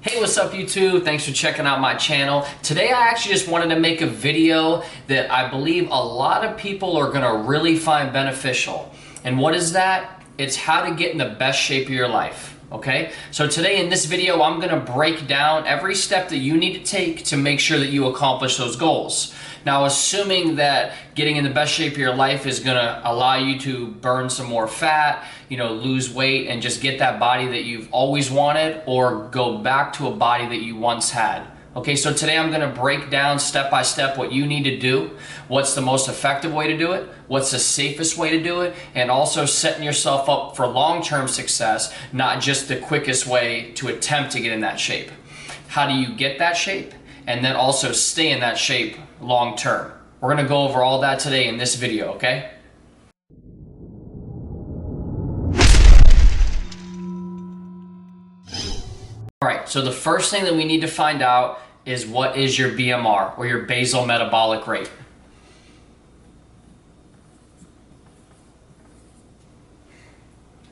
Hey, what's up YouTube? Thanks for checking out my channel. Today I actually just wanted to make a video that I believe a lot of people are gonna really find beneficial. And what is that? It's how to get in the best shape of your life, okay? So today in this video, I'm gonna break down every step that you need to take to make sure that you accomplish those goals. Now, assuming that getting in the best shape of your life is gonna allow you to burn some more fat, lose weight and just get that body that you've always wanted, or go back to a body that you once had. Okay, so today I'm gonna break down step by step what you need to do, what's the most effective way to do it, what's the safest way to do it, and also setting yourself up for long-term success, not just the quickest way to attempt to get in that shape. How do you get that shape? And then also stay in that shape long term. We're gonna go over all that today in this video, okay? All right, so the first thing that we need to find out is what is your BMR, or your basal metabolic rate.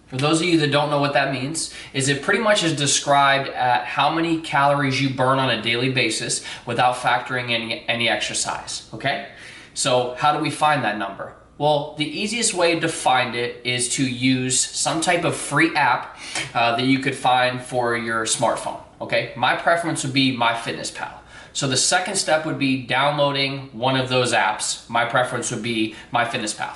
For those of you that don't know what that means, is it pretty much is described at how many calories you burn on a daily basis without factoring in any exercise, okay? So how do we find that number? Well, the easiest way to find it is to use some type of free app that you could find for your smartphone, okay? My preference would be MyFitnessPal. So the second step would be downloading one of those apps. My preference would be MyFitnessPal.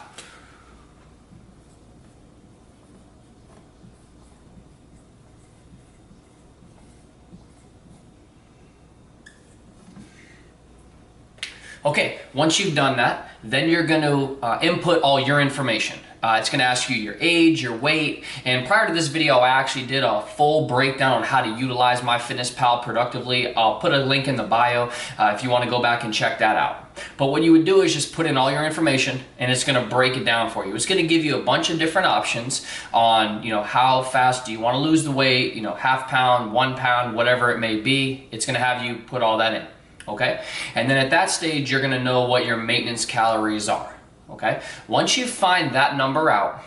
Okay, once you've done that, then you're going to input all your information. It's going to ask you your age, your weight, and prior to this video, I actually did a full breakdown on how to utilize MyFitnessPal productively. I'll put a link in the bio if you want to go back and check that out. But what you would do is just put in all your information, and it's going to break it down for you. It's going to give you a bunch of different options on, how fast do you want to lose the weight, half pound, 1 pound, whatever it may be. It's going to have you put all that in. Okay, and then at that stage you're going to know what your maintenance calories are. Okay, once you find that number out,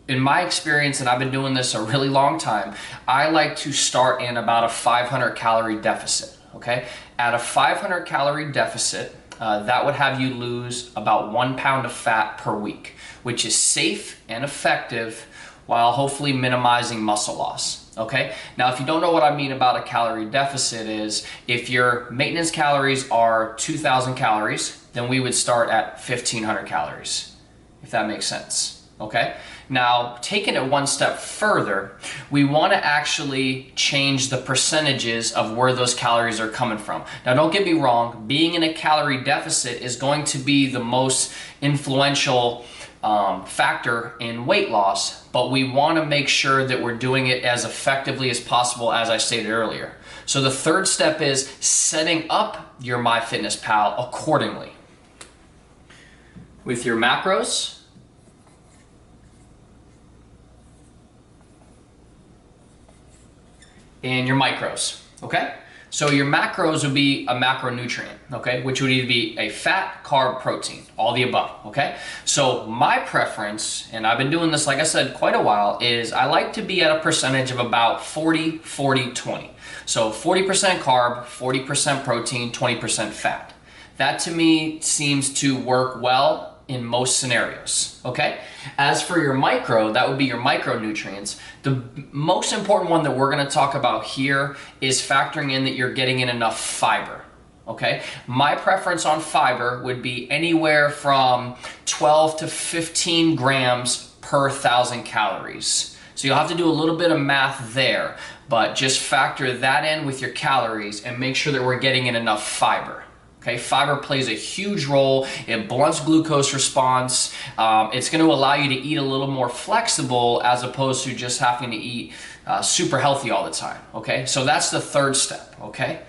in my experience, and I've been doing this a really long time, I like to start in about a 500 calorie deficit. Okay, at a 500 calorie deficit, that would have you lose about 1 pound of fat per week, which is safe and effective while hopefully minimizing muscle loss. Okay, now if you don't know what I mean about a calorie deficit, is if your maintenance calories are 2,000 calories, then we would start at 1,500 calories, if that makes sense. Okay, now taking it one step further, we want to actually change the percentages of where those calories are coming from. Now don't get me wrong, being in a calorie deficit is going to be the most influential factor in weight loss, but we want to make sure that we're doing it as effectively as possible, as I stated earlier. So the third step is setting up your MyFitnessPal accordingly with your macros and your micros, okay? So your macros would be a macronutrient, okay, which would either be a fat, carb, protein, all the above, okay? So my preference, and I've been doing this, like I said, quite a while, is I like to be at a percentage of about 40, 40, 20. So 40% carb, 40% protein, 20% fat. That to me seems to work well in most scenarios, okay? As for your micro, that would be your micronutrients. The most important one that we're gonna talk about here is factoring in that you're getting in enough fiber, okay? My preference on fiber would be anywhere from 12 to 15 grams per 1,000 calories. So you'll have to do a little bit of math there, but just factor that in with your calories and make sure that we're getting in enough fiber. Okay, fiber plays a huge role. It blunts glucose response. It's going to allow you to eat a little more flexible as opposed to just having to eat super healthy all the time. Okay, so that's the third step. Okay,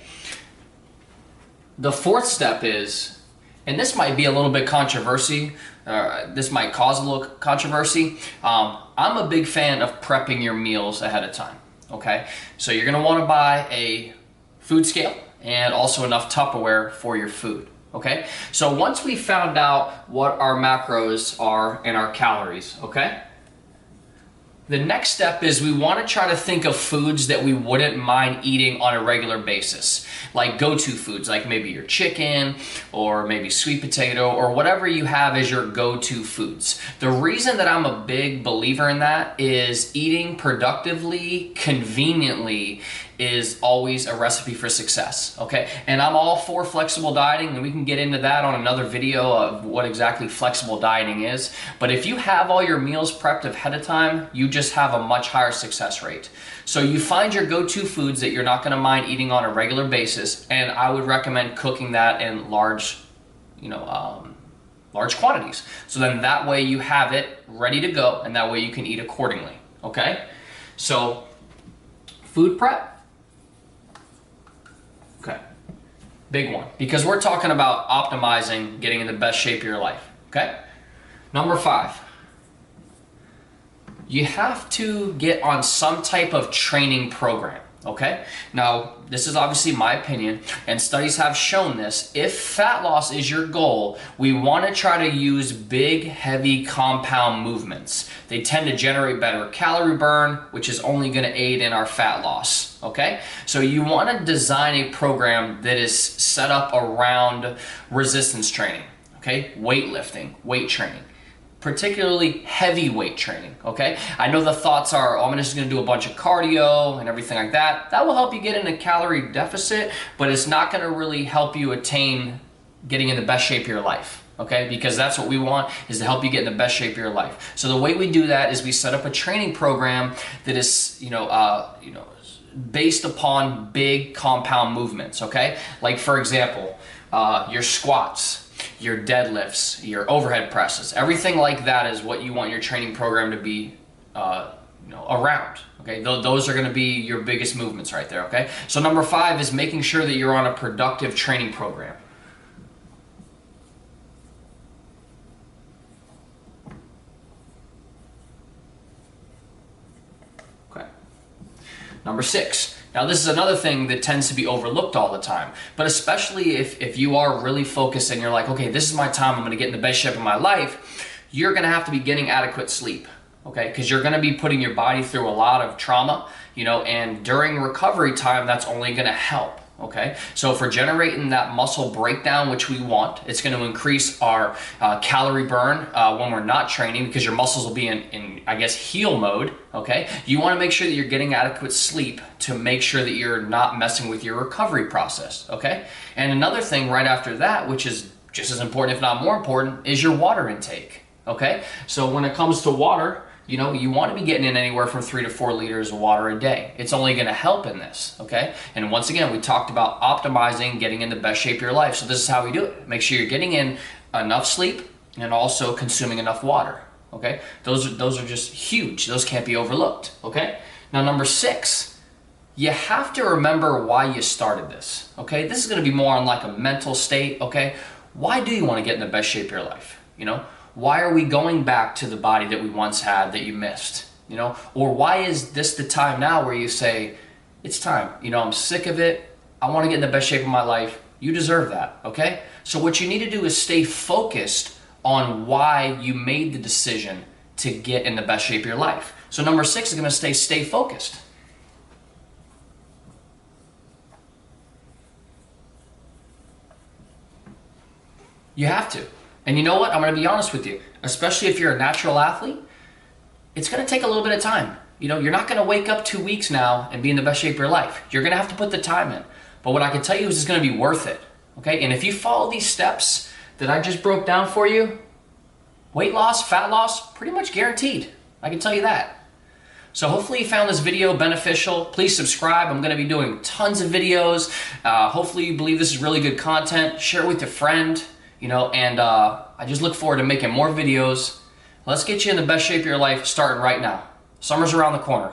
the fourth step is, and this might be a little bit controversy. This might cause a little controversy. I'm a big fan of prepping your meals ahead of time. Okay, so you're going to want to buy a food scale and also enough Tupperware for your food, okay? So once we found out what our macros are and our calories, okay? The next step is we want to try to think of foods that we wouldn't mind eating on a regular basis, like go-to foods, like maybe your chicken or maybe sweet potato or whatever you have as your go-to foods. The reason that I'm a big believer in that is eating productively, conveniently is always a recipe for success, okay? And I'm all for flexible dieting, and we can get into that on another video of what exactly flexible dieting is. But if you have all your meals prepped ahead of time, you just have a much higher success rate. So you find your go-to foods that you're not gonna mind eating on a regular basis, and I would recommend cooking that in large quantities. So then that way you have it ready to go, and that way you can eat accordingly, okay? So food prep. Okay, big one, because we're talking about optimizing, getting in the best shape of your life, okay? Number 5, you have to get on some type of training program, okay? Now, this is obviously my opinion, and studies have shown this. If fat loss is your goal, we want to try to use big, heavy compound movements. They tend to generate better calorie burn, which is only going to aid in our fat loss, okay? So you want to design a program that is set up around resistance training, okay? Weightlifting, weight training, particularly heavy weight training, okay? I know the thoughts are, oh, I'm just gonna do a bunch of cardio and everything like that. That will help you get in a calorie deficit, but it's not gonna really help you attain getting in the best shape of your life, okay? Because that's what we want, is to help you get in the best shape of your life. So the way we do that is we set up a training program that is, based upon big compound movements, okay? Like for example, your squats, your deadlifts, your overhead presses, everything like that is what you want your training program to be around, okay? Those are gonna be your biggest movements right there, okay? So number 5 is making sure that you're on a productive training program. Okay. Number 6. Now this is another thing that tends to be overlooked all the time, but especially if you are really focused and you're like, okay, this is my time, I'm gonna get in the best shape of my life, you're gonna have to be getting adequate sleep, okay? Because you're gonna be putting your body through a lot of trauma, and during recovery time, that's only gonna help. Okay, so if we're generating that muscle breakdown, which we want, it's going to increase our calorie burn when we're not training, because your muscles will be in I guess, heal mode. Okay, you want to make sure that you're getting adequate sleep to make sure that you're not messing with your recovery process. Okay, and another thing right after that, which is just as important, if not more important, is your water intake. Okay, so when it comes to water, you want to be getting in anywhere from 3 to 4 liters of water a day. It's only going to help in this, okay? And once again, we talked about optimizing, getting in the best shape of your life. So this is how we do it. Make sure you're getting in enough sleep and also consuming enough water, okay? Those are just huge. Those can't be overlooked, okay? Now, number 6, you have to remember why you started this, okay? This is going to be more on like a mental state, okay? Why do you want to get in the best shape of your life, Why are we going back to the body that we once had that you missed? Or why is this the time now where you say, it's time, I'm sick of it, I want to get in the best shape of my life. You deserve that, okay? So what you need to do is stay focused on why you made the decision to get in the best shape of your life. So number 6 is going to stay focused. You have to. And you know what? I'm going to be honest with you. Especially if you're a natural athlete, it's going to take a little bit of time. You're not going to wake up 2 weeks now and be in the best shape of your life. You're going to have to put the time in. But what I can tell you is it's going to be worth it. Okay? And if you follow these steps that I just broke down for you, weight loss, fat loss, pretty much guaranteed. I can tell you that. So hopefully you found this video beneficial. Please subscribe. I'm going to be doing tons of videos. Hopefully you believe this is really good content. Share it with a friend. And I just look forward to making more videos. Let's get you in the best shape of your life starting right now. Summer's around the corner.